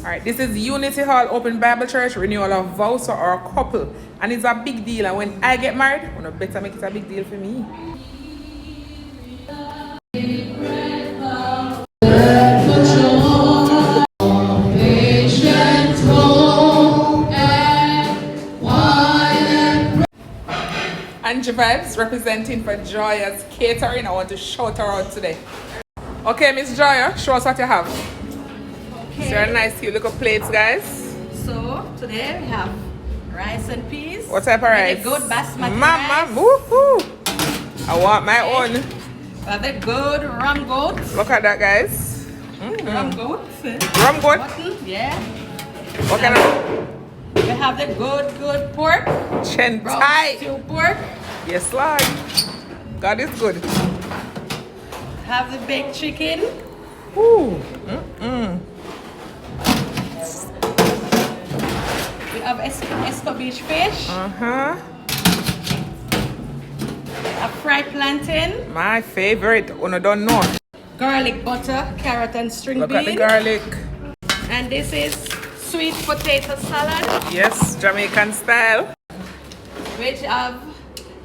Alright, this is Unity Hall Open Bible Church renewal of vows for our couple. And it's a big deal. And when I get married, I'm gonna better make it a big deal for me. Angie Vibes representing for Joya's catering. I want to shout her out today. Okay, Miss Joya, show us what you have. Okay. So nice cute little plates, guys. So today we have rice and peas. What type of rice? Good basmati Mama, rice. woohoo! I want my own. We have the good rum goat. Look at that, guys. Rum goat. Rum goat? Mutton, yeah. What kind of? We have the good pork. Chen Brown Thai. stew pork. Yes, Lord. God is good. Have the baked chicken. Ooh. We have escovitch fish. Uh-huh. A fried plantain. My favorite. Uno don't know. Garlic butter, carrot and string Look bean. at the garlic. And this is sweet potato salad. Yes, Jamaican style. Which have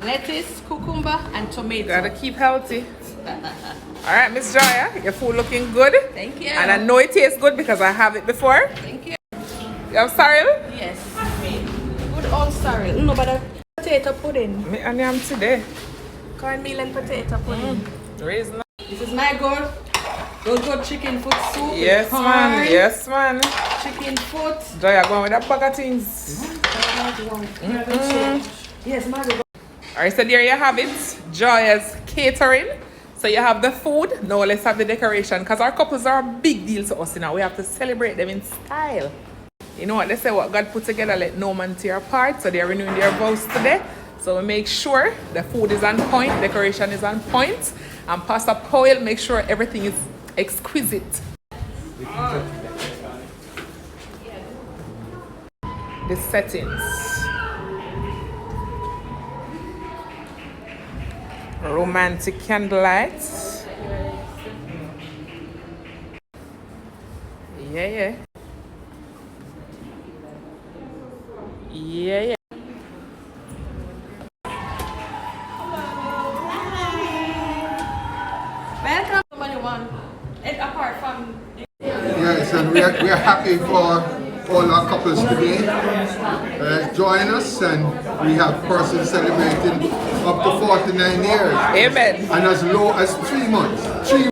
lettuce, cucumber, and tomato. Gotta keep healthy. Alright, Miss Joya, your food looking good. Thank you. And I know it tastes good because I have it before. Thank you. You have sorrel? Yes. Good old sorrel. No, but a potato pudding. Me and yam today. Cornmeal and potato pudding. Raisin. This is my good chicken foot soup. Yes, with corn, man. Yes, man. Chicken foot. Joya going with that bag of things. Yes, my good. Alright, so there you have it. Joya's catering. So you have the food. Now let's have the decoration. Because our couples are a big deal to us, you know. We have to celebrate them in style. You know what they say, what God put together, let no man tear apart. So they're renewing their vows today. So we make sure the food is on point, decoration is on point. And Pastor Powell make sure everything is exquisite. The settings. Romantic candlelight. Yeah. Welcome to anyone. And apart from Yes, and we are happy for all our couples today. Join us, and we have persons celebrating up to 49 years. Amen. And as low as 3 months.